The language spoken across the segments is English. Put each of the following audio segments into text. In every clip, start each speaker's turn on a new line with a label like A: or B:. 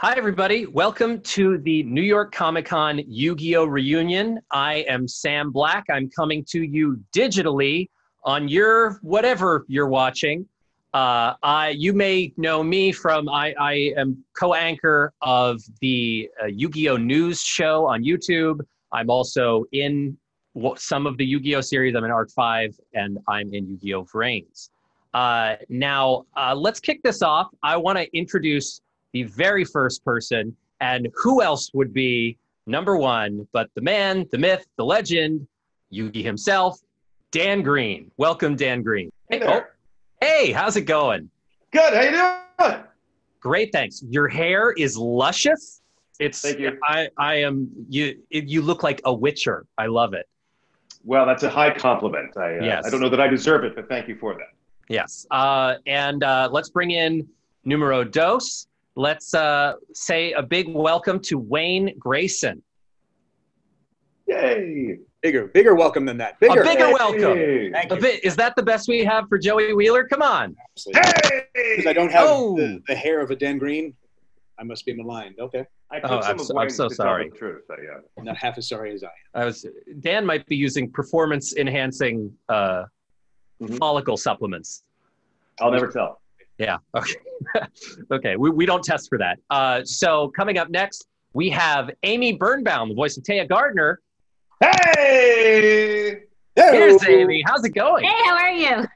A: Hi, everybody. Welcome to the New York Comic Con Yu-Gi-Oh! Reunion. I am Sam Black. I'm coming to you digitally on your whatever you're watching. You may know me from I am co-anchor of the Yu-Gi-Oh! News show on YouTube. I'm also in some of the Yu-Gi-Oh! Series. I'm in Arc 5, and I'm in Yu-Gi-Oh! Reigns. Now, let's kick this off. I want to introduce the very first person, and who else would be number one but the man, the myth, the legend, Yugi himself, Dan Green. Welcome, Dan Green.
B: Hey there.
A: Hey, how's it going?
B: Good. How you doing?
A: Great, thanks. Your hair is luscious.
B: Thank you.
A: You look like a witcher. I love it.
B: Well, that's a high compliment.
A: Yes.
B: I don't know that I deserve it, but thank you for that.
A: Yes. Let's bring in numero dos. Let's say a big welcome to Wayne Grayson.
B: Yay!
C: Bigger welcome than that.
A: A bigger welcome.
C: Thank you.
A: Is that the best we have for Joey Wheeler? Come on.
B: Hey!
C: Because I don't have the hair of a Dan Green, I must be maligned. Okay.
A: I'm so sorry.
B: The truth, but yeah.
C: I'm not half as sorry as I am.
A: Dan might be using performance-enhancing follicle supplements.
B: I'll never tell.
A: Yeah. Okay. Okay. We don't test for that. So coming up next, we have Amy Birnbaum, the voice of Taya Gardner.
B: Hey!
A: Here's Amy. How's it going?
D: Hey, how are you?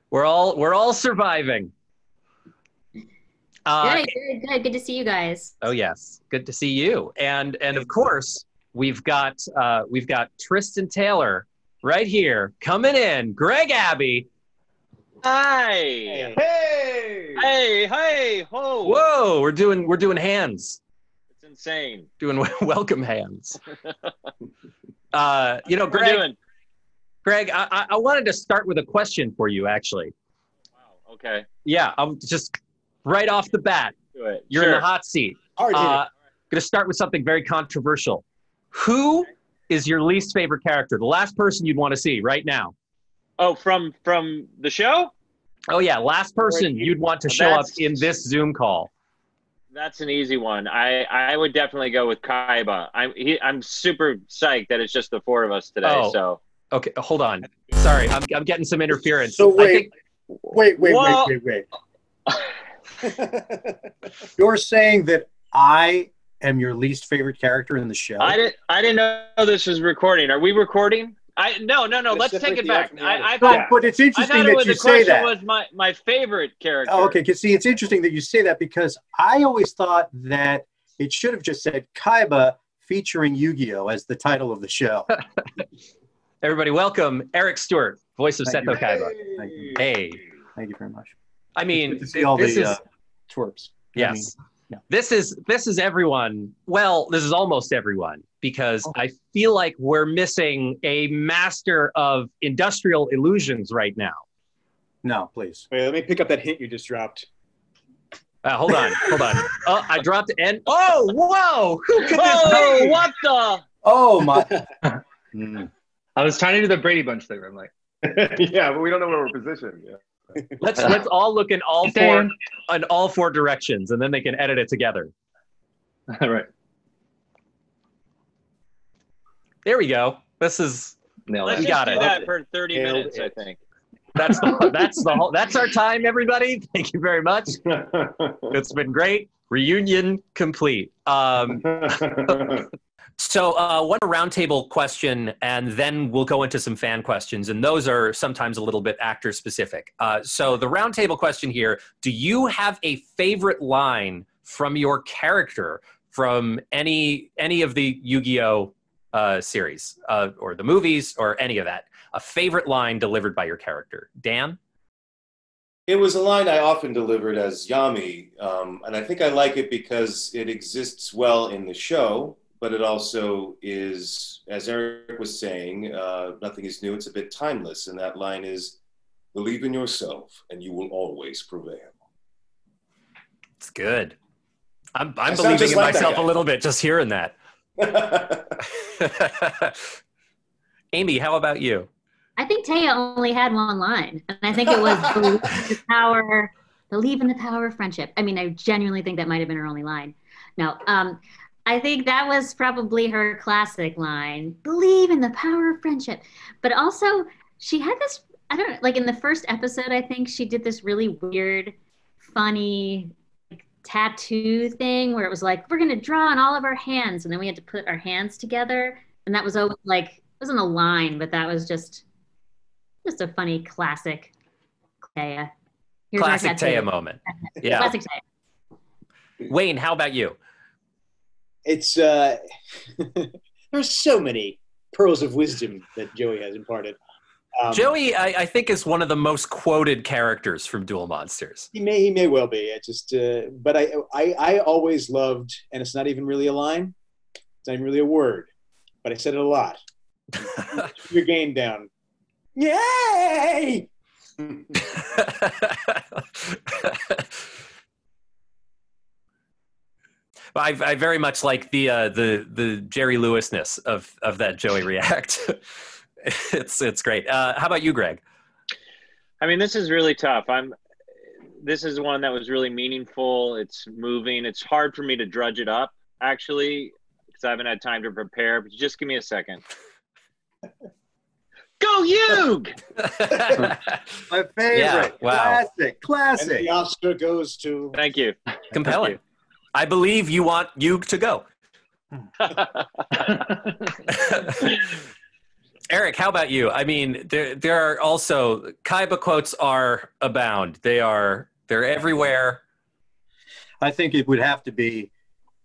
A: We're all surviving.
D: Good. Good to see you guys.
A: Oh yes, good to see you. And of course we've got Tristan Taylor right here coming in. Greg Abbey.
E: Hi.
B: Hey!
E: Hey, ho.
A: Whoa, we're doing hands.
E: It's insane.
A: Doing welcome hands. Greg, I wanted to start with a question for you, actually.
E: Wow, okay.
A: Yeah, I'm just right off the bat.
E: Do it.
A: You're in the hot seat.
C: Hard hitting.
A: Going to start with something very controversial. Who is your least favorite character? The last person you'd want to see right now.
E: Oh, from the show?
A: Oh yeah, last person you'd want to show up in this Zoom call.
E: That's an easy one. I would definitely go with Kaiba. I'm super psyched that it's just the four of us today.
A: Oh.
E: So
A: Okay, hold on. Sorry, I'm getting some interference.
C: So wait. You're saying that I am your least favorite character in the show?
E: I didn't know this was recording. Are we recording? No. Let's take it back. I thought.
C: But it's interesting that you say that.
E: Was my favorite character.
C: Oh, okay. See, it's interesting that you say that because I always thought that it should have just said Kaiba featuring Yu-Gi-Oh! As the title of the show.
A: Everybody, welcome Eric Stewart, voice of
C: Thank
A: Seto
C: you.
A: Kaiba.
C: Thank you.
A: Hey.
C: Thank you very much.
A: I mean,
C: Good to see all
A: this
C: the
A: is
C: twerps.
A: yes.
C: Yeah.
A: This is everyone. Well, this is almost everyone because I feel like we're missing a master of industrial illusions right now.
C: No, please.
F: Wait, let me pick up that hint you just dropped.
A: Hold on. Oh, I dropped N. Oh, whoa! Who could this
E: Whoa!
A: be?
E: What the?
C: Oh my!
F: I was trying to do the Brady Bunch thing. I'm like,
B: Yeah, but we don't know where we're positioned. Yeah.
A: Let's all look in all four directions, and then they can edit it together.
F: all right.
A: There we go. This is
E: Let's
A: We
E: just
A: got
E: do
A: it.
E: that for 30
C: Nailed
E: minutes,
C: it.
E: I think.
A: that's our time, everybody. Thank you very much. It's been great. Reunion complete. So one roundtable question, and then we'll go into some fan questions, and those are sometimes a little bit actor specific. So the roundtable question here: do you have a favorite line from your character from any of the Yu-Gi-Oh series or the movies or any of that? A favorite line delivered by your character, Dan?
G: It was a line I often delivered as Yami, and I think I like it because it exists well in the show. But it also is, as Eric was saying, nothing is new. It's a bit timeless. And that line is, believe in yourself and you will always prevail.
A: It's good. I'm
G: sound
A: believing
G: just
A: in
G: like that
A: myself a
G: guy.
A: little bit just hearing that. Amy, how about you?
D: I think Taya only had one line, and I think it was believe in the power of friendship. I mean, I genuinely think that might have been her only line. No, I think that was probably her classic line, believe in the power of friendship. But also, she had this, I don't know, like in the first episode, I think she did this really weird, funny like, tattoo thing where it was like, we're going to draw on all of our hands. And then we had to put our hands together. And that was always like, it wasn't a line, but that was just a funny classic Taya.
A: Classic Taya moment. Yeah.
D: Classic Taya.
A: Wayne, how about you?
H: It's there's so many pearls of wisdom that Joey has imparted.
A: Joey, I think, is one of the most quoted characters from Duel Monsters.
H: He may well be. It just, but I always loved, and it's not even really a line. It's not even really a word, but I said it a lot. Your game down. Yay!
A: I very much like the Jerry Lewisness of that Joey react. It's great. How about you, Greg?
E: I mean, this is really tough. This is one that was really meaningful. It's moving. It's hard for me to drudge it up, actually, because I haven't had time to prepare. But just give me a second. Go Yug!
C: My favorite.
A: Yeah, wow.
C: Classic.
H: And the Oscar goes to...
E: Thank you.
A: Compelling. I believe you want Yug to go. Eric, how about you? I mean, there are also Kaiba quotes are abound. They're everywhere.
C: I think it would have to be,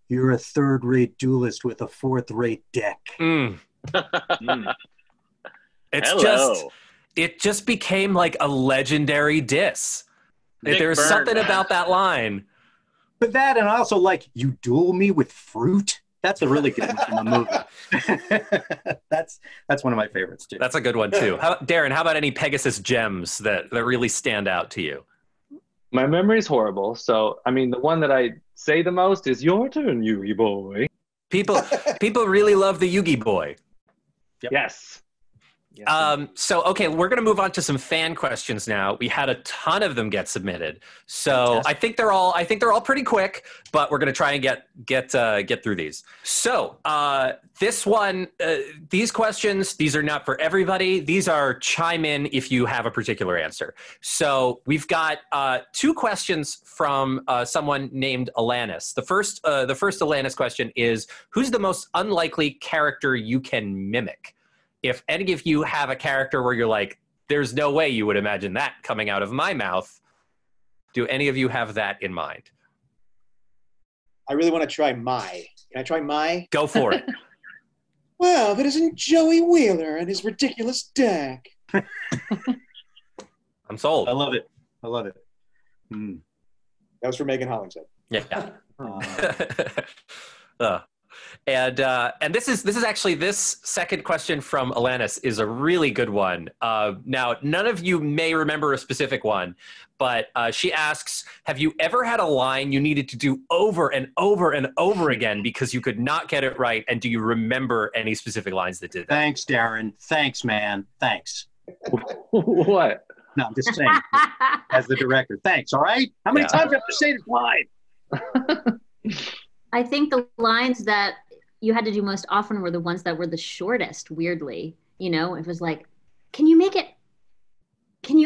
C: you're a third-rate duelist with a fourth-rate deck.
A: It just became like a legendary diss. There's something about that line.
C: But that, and also like, you duel me with fruit? That's a really good one from the movie. That's one of my favorites too.
A: That's a good one too. Darren, how about any Pegasus gems that really stand out to you?
F: My memory's horrible, so I mean the one that I say the most is "Your turn, Yugi boy."
A: People really love the Yugi boy.
F: Yep. Yes.
A: So, okay, we're going to move on to some fan questions now. We had a ton of them get submitted. So I think they're all pretty quick, but we're going to try and get through these. So this one, these questions, these are not for everybody. These are chime in if you have a particular answer. So we've got 2 questions from someone named Alanis. The first Alanis question is, who's the most unlikely character you can mimic? If any of you have a character where you're like, there's no way you would imagine that coming out of my mouth, do any of you have that in mind?
H: I really want to try Mai. Can I try Mai?
A: Go for it.
H: Well, if it isn't Joey Wheeler and his ridiculous deck.
A: I'm sold.
C: I love it.
H: That was for Megan Hollingshead.
A: Yeah. And this is actually, this second question from Alanis is a really good one. Now, none of you may remember a specific one, but she asks, have you ever had a line you needed to do over and over and over again because you could not get it right? And do you remember any specific lines that did that?
C: Thanks, Darren. Thanks, man. Thanks.
F: What?
C: No, I'm just saying, as the director. Thanks, all right? How many times do I have to say this line?
D: I think the lines that you had to do most often were the ones that were the shortest, weirdly. You know, it was like, can you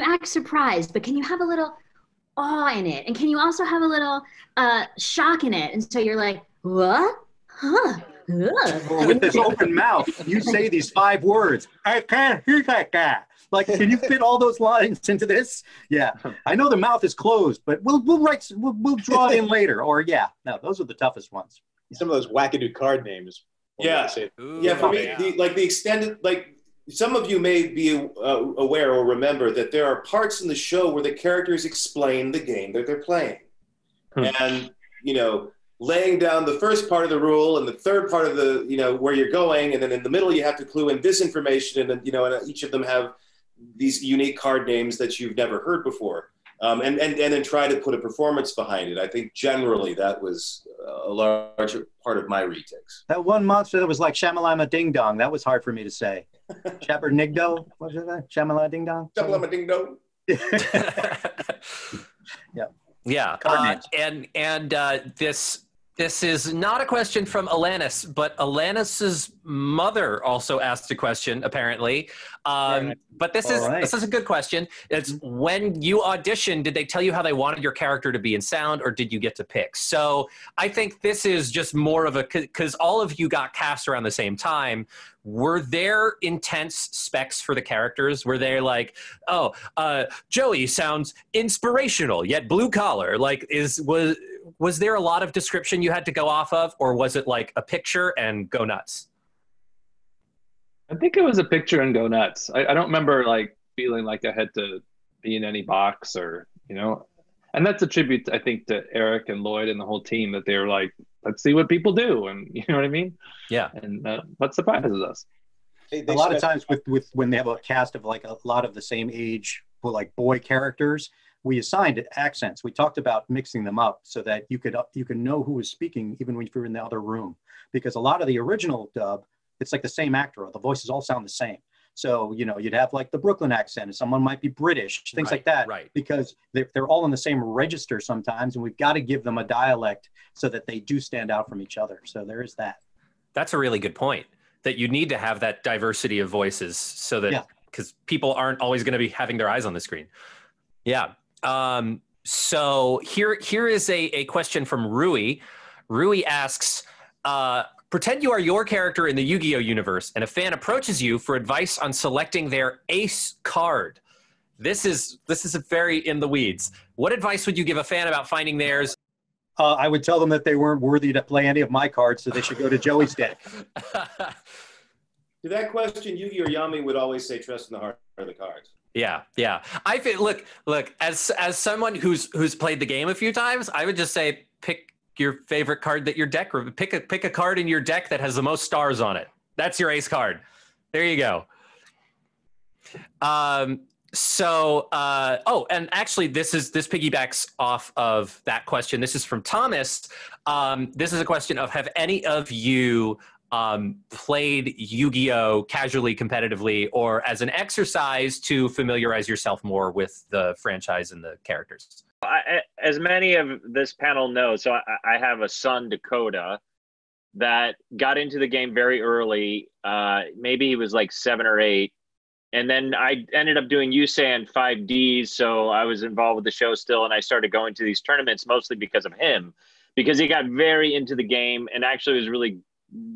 D: act surprised, but can you have a little awe in it? And can you also have a little shock in it? And so you're like, what? Huh?
C: Or with this open mouth, you say these 5 words. I can't hear that. Like, can you fit all those lines into this? Yeah, I know the mouth is closed, but we'll draw it in later. Or no, those are the toughest ones.
H: Some of those wackadoo card names.
G: Yeah, for me, the extended, like, some of you may be aware or remember that there are parts in the show where the characters explain the game that they're playing. And, laying down the first part of the rule and the third part of the, where you're going. And then in the middle, you have to clue in this information. And, and each of them have these unique card names that you've never heard before. And then try to put a performance behind it. I think generally that was a large part of my retakes.
C: That one monster that was like Shamalama Ding Dong, that was hard for me to say. Shabernigdo, what was that? Shamalama Ding Dong?
G: Shamalama Ding Dong.
C: Yeah.
A: Yeah. And this, This is not a question from Alanis, but Alanis's mother also asked a question, apparently. But this is a good question. It's when you auditioned, did they tell you how they wanted your character to be in sound, or did you get to pick? So I think this is just more of a, because all of you got cast around the same time. Were there intense specs for the characters? Were they like, oh, Joey sounds inspirational yet blue collar? Like, was there a lot of description you had to go off of, or was it like a picture and go nuts?
F: I think it was a picture and go nuts. I don't remember like feeling like I had to be in any box or, you know, and that's a tribute, I think, to Eric and Lloyd and the whole team, that they were like, let's see what people do. And you know what I mean?
A: Yeah.
F: And what surprises us.
C: A lot of times with when they have a cast of like a lot of the same age, like boy characters, we assigned accents. We talked about mixing them up so that you could know who was speaking even when you're in the other room, because a lot of the original dub, it's like the same actor. The voices all sound the same. So, you know, you'd have like the Brooklyn accent, and someone might be British, things like that, because they're all in the same register sometimes, and we've got to give them a dialect so that they do stand out from each other. So there is that. That's
A: a really good point, that you need to have that diversity of voices so that, because people aren't always going to be having their eyes on the screen. Yeah. So here is a question from Rui. Rui asks, pretend you are your character in the Yu-Gi-Oh universe and a fan approaches you for advice on selecting their ace card. This is a very in the weeds. What advice would you give a fan about finding theirs?
C: I would tell them that they weren't worthy to play any of my cards, so they should go to Joey's deck.
G: To that question, Yugi or Yami would always say, trust in the heart of the cards.
A: Yeah, yeah. I feel, look. As someone who's played the game a few times, I would just say pick your favorite card that your deck, or pick a card in your deck that has the most stars on it. That's your ace card. There you go. And actually this piggybacks off of that question. This is from Thomas. This is a question of, have any of you played Yu-Gi-Oh casually, competitively, or as an exercise to familiarize yourself more with the franchise and the characters?
E: As many of this panel know, so I have a son, Dakota, that got into the game very early. Maybe he was like 7 or 8. And then I ended up doing USAN 5Ds, so I was involved with the show still, and I started going to these tournaments mostly because of him, because he got very into the game and actually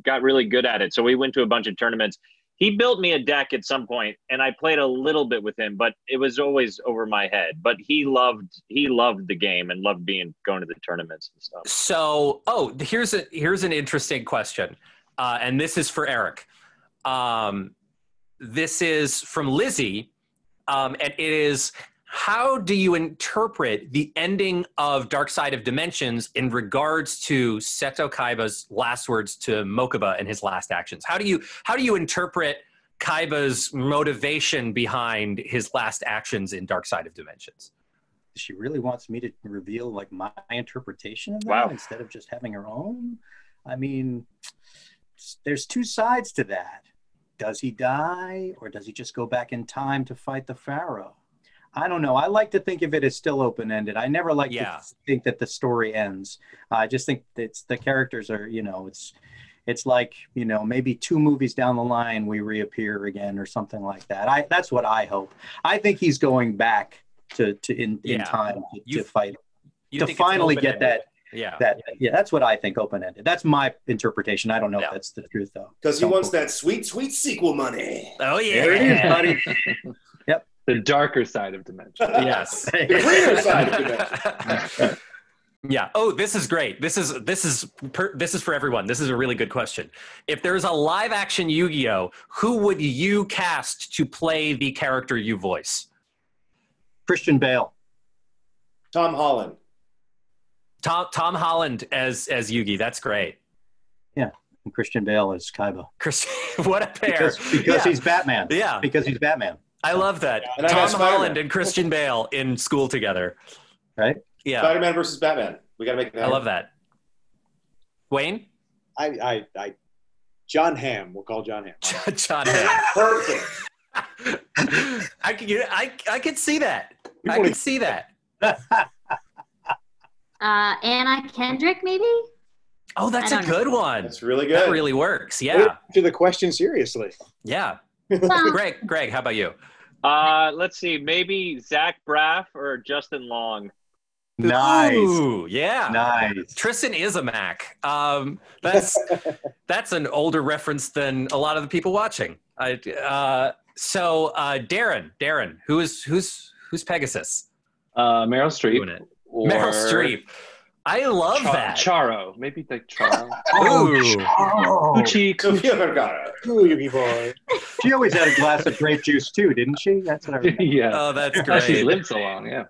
E: got really good at it. So we went to a bunch of tournaments. He built me a deck at some point, and I played a little bit with him, but it was always over my head. But he loved the game and loved going to the tournaments and stuff.
A: So, here's an interesting question, and this is for Eric. This is from Lizzie, and it is, how do you interpret the ending of Dark Side of Dimensions in regards to Seto Kaiba's last words to Mokuba and his last actions? How do you interpret Kaiba's motivation behind his last actions in Dark Side of Dimensions?
C: She really wants me to reveal like my interpretation of that instead of just having her own. I mean, there's two sides to that. Does he die, or does he just go back in time to fight the Pharaoh? I don't know. I like to think of it as still open-ended. I never like to think that the story ends. I just think the characters are, you know, it's like, you know, maybe 2 movies down the line we reappear again or something like that. That's what I hope. I think he's going back in time to fight, to finally get that. Yeah, that's what I think, open-ended. That's my interpretation. I don't know if that's the truth, though.
G: Because he wants that sweet, sweet sequel money.
A: Oh, yeah.
C: There it is, buddy. Yep.
F: The darker side of Dimension.
A: Yes.
G: The greener side of Dimension.
A: Yeah. Oh, this is great. This is for everyone. This is a really good question. If there's a live-action Yu-Gi-Oh, who would you cast to play the character you voice?
C: Christian Bale.
G: Tom Holland.
A: Tom Holland as Yugi. That's great.
C: Yeah, and Christian Bale as Kaiba.
A: What a pair!
C: Because he's Batman.
A: Yeah,
C: because he's Batman.
A: I love that.
G: And
A: Tom Holland and Christian Bale in school together.
C: Right?
A: Yeah.
G: Spider-Man versus Batman. We gotta make it happen.
A: I love that. Wayne?
H: I John Hamm. We'll call John Hamm.
A: John Hamm.
G: Perfect.
A: I could see that. I could see that.
D: Anna Kendrick, maybe?
A: Oh, that's
D: I
A: a
D: don't know.
A: good one.
G: That's really good.
A: That really works. Yeah.
H: To the question seriously.
A: Yeah.
D: Well,
A: Greg, how about you?
E: Let's see, maybe Zach Braff or Justin Long.
C: Nice.
A: Ooh, yeah.
C: Nice.
A: Tristan is a Mac. That's an older reference than a lot of the people watching. Darren, who's Pegasus?
F: Meryl Streep.
A: Doing it.
F: Or
A: Meryl Streep. I love that.
F: Charo. Maybe like Charo.
A: Ooh.
G: Sofia Vergara.
H: Ooh, you boy.
C: She always had a glass of grape juice too, didn't she? That's what I remember.
F: Yeah.
A: Oh, that's
F: She's
A: great.
F: lived so long. Yeah.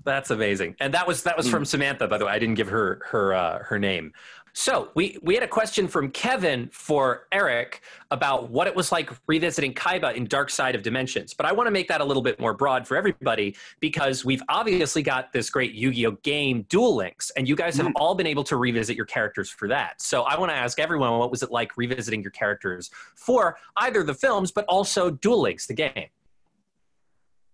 A: That's amazing. And that was from Samantha, by the way. I didn't give her name. So we had a question from Kevin for Eric about what it was like revisiting Kaiba in Dark Side of Dimensions. But I want to make that a little bit more broad for everybody because we've obviously got this great Yu-Gi-Oh game, Duel Links, and you guys have all been able to revisit your characters for that. So I want to ask everyone, what was it like revisiting your characters for either the films, but also Duel Links, the game?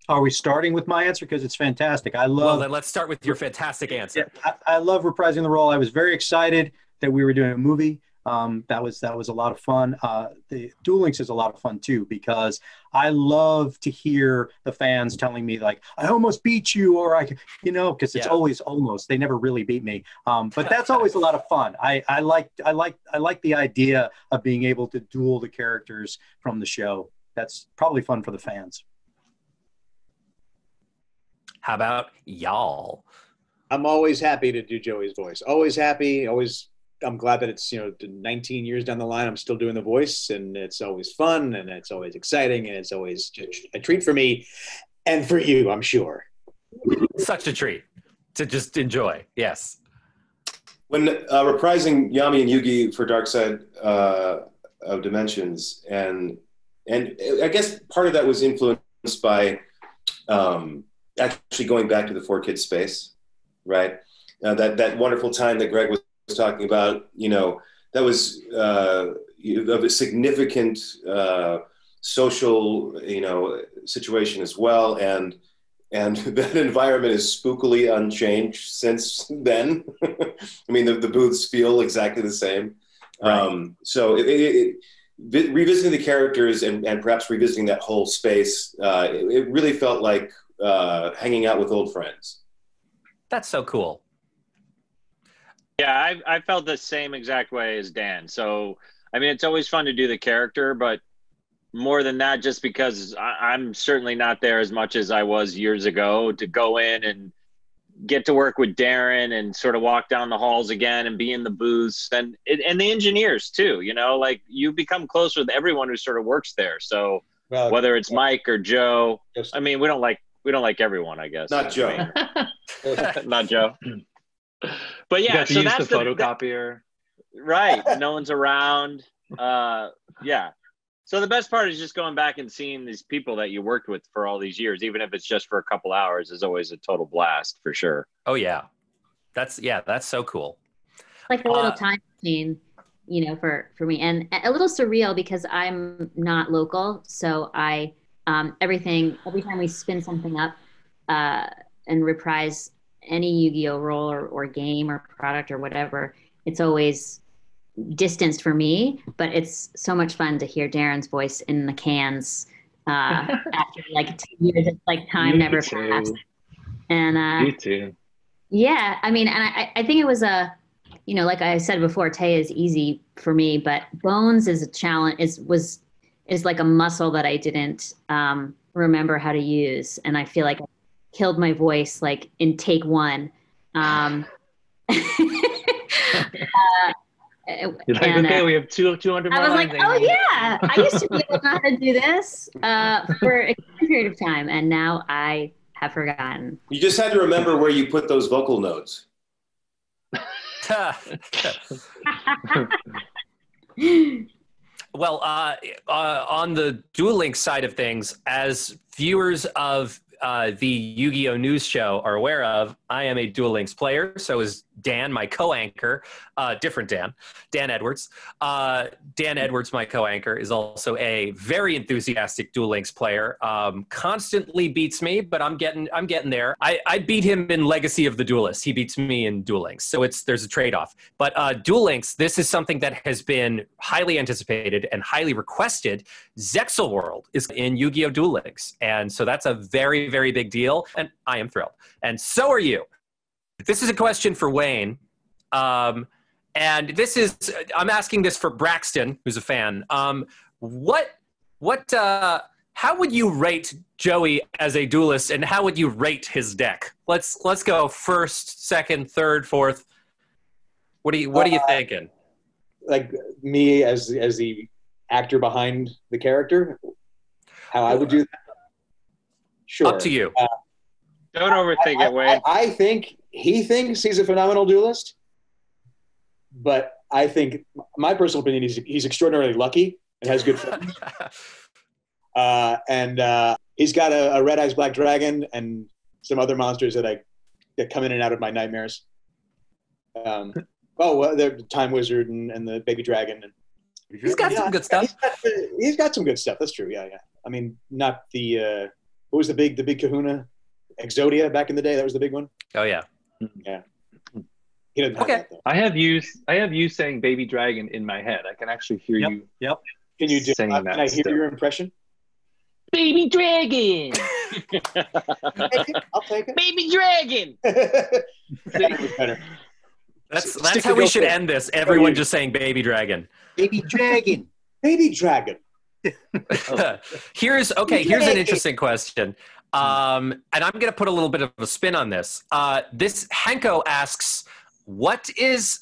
C: Are we starting with my answer? Because it's fantastic.
A: Well, then let's start with your fantastic answer.
C: Yeah, I love reprising the role. I was very excited that we were doing a movie. That was a lot of fun. The Duel Links is a lot of fun too, because I love to hear the fans telling me like, I almost beat you, or because it's always almost, they never really beat me. But that's always a lot of fun. I like the idea of being able to duel the characters from the show. That's probably fun for the fans.
A: How about y'all?
H: I'm always happy to do Joey's voice. Always happy. Always. I'm glad that it's 19 years down the line. I'm still doing the voice, and it's always fun, and it's always exciting, and it's always a treat for me and for you, I'm sure.
A: Such a treat to just enjoy. Yes.
G: When reprising Yami and Yugi for Dark Side of Dimensions, and I guess part of that was influenced by actually going back to the 4Kids space, right? That wonderful time that Greg was talking about, that was of a significant social, situation as well, and that environment is spookily unchanged since then. I mean, the booths feel exactly the same. Right. So revisiting the characters and perhaps revisiting that whole space, it really felt like hanging out with old friends.
A: That's so cool.
E: Yeah, I felt the same exact way as Dan. So, I mean, it's always fun to do the character, but more than that, just because I'm certainly not there as much as I was years ago, to go in and get to work with Darren and sort of walk down the halls again and be in the booths and the engineers too, like you become close with everyone who sort of works there. So whether it's Mike or Joe, I mean, we don't like everyone, I guess.
G: Not Joe.
E: Not Joe. But yeah,
F: so that's the photocopier.
E: Right. No one's around. Yeah. So the best part is just going back and seeing these people that you worked with for all these years, even if it's just for a couple hours, is always a total blast for sure.
A: Oh yeah. That's so cool.
D: Like a little time machine, for me, and a little surreal because I'm not local. So every time we spin something up and reprise any Yu-Gi-Oh role or game or product or whatever, it's always distanced for me, but it's so much fun to hear Darren's voice in the cans after like 2 years. It's like time never passed. And
F: me too.
D: Yeah, I mean, and I think it was like I said before, Tay is easy for me, but Bones is a challenge. Is like a muscle that I didn't remember how to use, and I feel like I killed my voice like in take one.
F: You're like, okay, we have 200 more
D: I was
F: lines.
D: like, oh yeah, I used to be able to know how to do this for a period of time, and now I have forgotten.
G: You just had to remember where you put those vocal notes.
A: Well, on the Duel Links side of things, as viewers of the Yu-Gi-Oh! News show are aware of, I am a Duel Links player, so is Dan, my co-anchor, different Dan Edwards. Dan Edwards, my co-anchor, is also a very enthusiastic Duel Links player. Constantly beats me, but I'm getting there. I beat him in Legacy of the Duelist. He beats me in Duel Links, so there's a trade-off. But Duel Links, this is something that has been highly anticipated and highly requested. Zexal World is in Yu-Gi-Oh! Duel Links, and so that's a very, very big deal, and I am thrilled. And so are you. This is a question for Wayne. And I'm asking this for Braxton, who's a fan. How would you rate Joey as a duelist, and how would you rate his deck? Let's go first, second, third, fourth. What are you thinking?
H: Like me as the actor behind the character, how I would do that? Sure.
A: Up to you.
E: Don't overthink it, Wayne.
H: I think he thinks he's a phenomenal duelist, but I think my personal opinion is he's extraordinarily lucky and has good friends. And he's got a Red Eyes Black Dragon and some other monsters that come in and out of my nightmares. The Time Wizard and the Baby Dragon.
A: He's got some good stuff.
H: He's got some good stuff. That's true. Yeah. I mean, not the what was the big Kahuna? Exodia back in the day. That was the big one.
A: Oh yeah.
H: Yeah. He doesn't have that, though.
F: I have you saying Baby Dragon in my head. I can actually hear you.
C: Yep.
H: Can you do?
F: Saying
H: Can
F: that
H: I hear
F: still.
H: your impression?
E: Baby Dragon!
H: I'll take it.
E: Baby Dragon!
H: That was better.
A: That's how we should end this. Everyone just saying Baby Dragon.
C: Baby Dragon.
H: Baby Dragon.
A: Here's an interesting question. And I'm going to put a little bit of a spin on this. This Henko asks, what is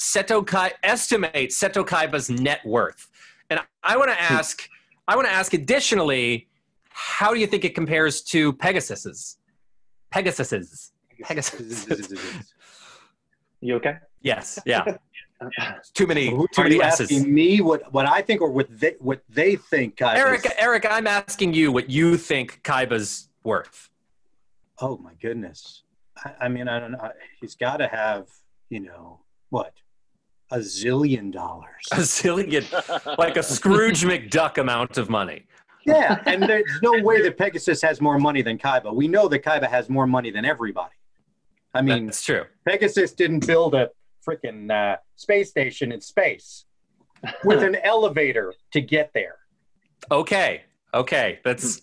A: estimate Seto Kaiba's net worth? And I want to ask additionally, how do you think it compares to Pegasus's?
F: You okay?
A: Yes. Yeah. Too many
C: Are you
A: S's.
C: asking me what I think, or what they think? Kaiba's?
A: Eric, I'm asking you what you think Kaiba's worth.
C: Oh my goodness! I mean, I don't know. He's got to have, what, $1 zillion.
A: A zillion, like a Scrooge McDuck amount of money.
C: Yeah, and there's no way that Pegasus has more money than Kaiba. We know that Kaiba has more money than everybody. I mean,
A: that's true.
C: Pegasus didn't build a freaking space station in space with an elevator to get there.
A: Okay. That's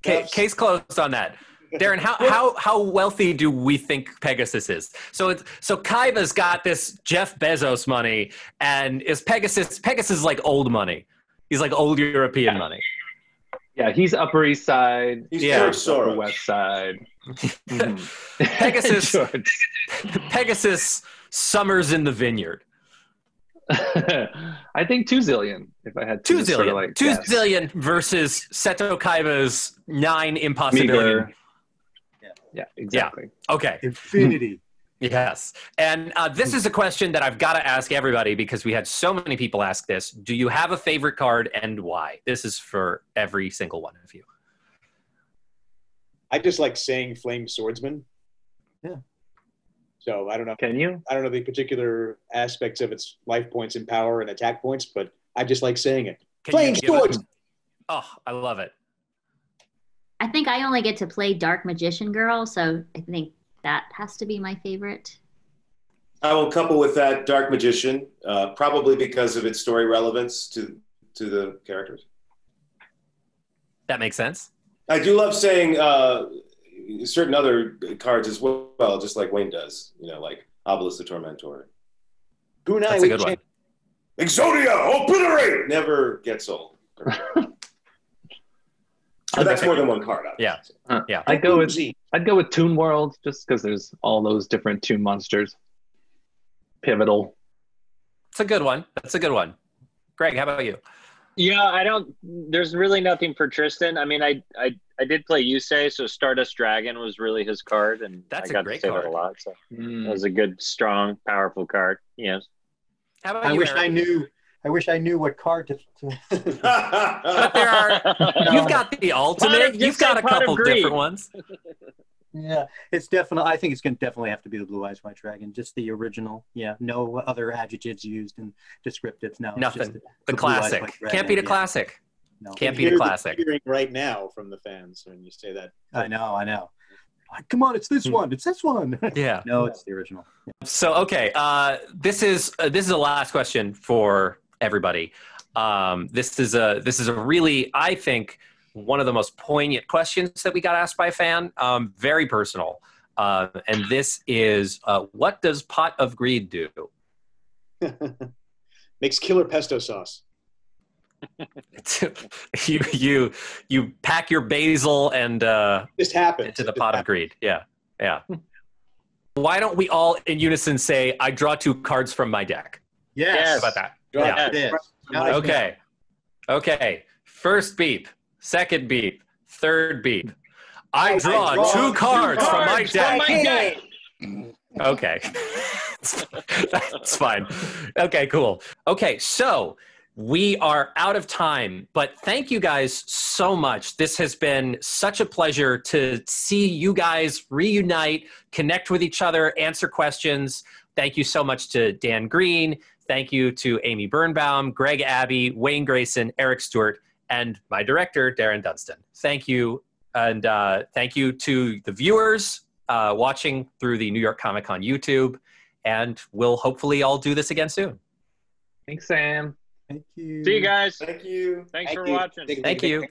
A: case closed on that. Darren, how wealthy do we think Pegasus is? So Kaiba's got this Jeff Bezos money, and is Pegasus is like old money. He's like old European money.
F: Yeah, he's Upper East Side.
G: He's
F: Upper
G: Soros.
F: West Side.
A: Pegasus summers in the vineyard.
F: I think 2 zillion. If I had to
A: 2 zillion,
F: sort of like
A: 2
F: guess.
A: zillion versus Seto Kaiba's 9 impossibility.
F: Meager. Yeah, exactly.
A: Yeah. Okay.
C: Infinity.
A: Yes. And this is a question that I've got to ask everybody because we had so many people ask this. Do you have a favorite card and why? This is for every single one of you.
H: I just like saying Flame Swordsman.
C: Yeah.
H: So I don't know.
F: Can you?
H: I don't know the particular aspects of its life points and power and attack points, but I just like saying it. Flame Swordsman.
A: Oh, I love it.
D: I think I only get to play Dark Magician Girl, so I think that has to be my favorite.
G: I will couple with that Dark Magician, probably because of its story relevance to the characters.
A: That makes sense.
G: I do love saying certain other cards as well, just like Wayne does. Like Obelisk the Tormentor.
A: That's a good one.
G: Exodia, obliterate! Never gets old. But that's more than one card.
A: Yeah. Yeah.
F: I'd go with Toon World just because there's all those different Toon monsters. Pivotal.
A: It's a good one. That's a good one. Greg, how about you?
E: Yeah, there's really nothing for Tristan. I mean, I did play Yusei, so Stardust Dragon was really his card, and
A: That's
E: I
A: a
E: got
A: great
E: to say
A: card.
E: that a lot. So that was a good, strong, powerful card. Yes.
A: How about
C: I
A: you,
C: wish
A: Eric?
C: I wish I knew what card to
A: But there are. You've got the ultimate.
E: Just
A: You've got
E: say
A: a
E: Pot of
A: couple
E: Greed.
A: different ones.
C: Yeah, it's definitely. I think it's going to definitely have to be the Blue Eyes White Dragon, just the original. Yeah, no other adjectives used and descriptives. No,
A: Nothing.
C: Just
A: The
C: Blue Eyes
A: classic.
C: White Dragon,
A: Can't beat a
C: yeah.
A: classic.
C: No.
A: Can't beat a classic.
H: Hearing right now from the fans when you say that.
C: I know. Come on, it's this one. It's this one.
A: Yeah.
C: No, it's the original. Yeah.
A: So okay, this is the last question for everybody. This is a really, I think, one of the most poignant questions that we got asked by a fan. Very personal, and this is, what does Pot of Greed do?
H: Makes killer pesto sauce.
A: you pack your basil and
H: Just happens
A: into the Pot of Greed. Yeah. Why don't we all in unison say, "I draw 2 cards from my deck"?
C: Yes.
A: How about that?
H: Draw
A: Yeah.
C: It is.
A: Okay. First beep. Second beep. Third beep. I draw 2 cards from my deck. Okay. That's fine. Okay, cool. Okay, so we are out of time, but thank you guys so much. This has been such a pleasure to see you guys reunite, connect with each other, answer questions. Thank you so much to Dan Green. Thank you to Amy Birnbaum, Greg Abbey, Wayne Grayson, Eric Stewart, and my director, Darren Dunstan. Thank you. And thank you to the viewers watching through the New York Comic Con YouTube. And we'll hopefully all do this again soon.
F: Thanks, Sam.
C: Thank you.
E: See you guys.
G: Thank you.
E: Thanks for watching.
A: Thank you.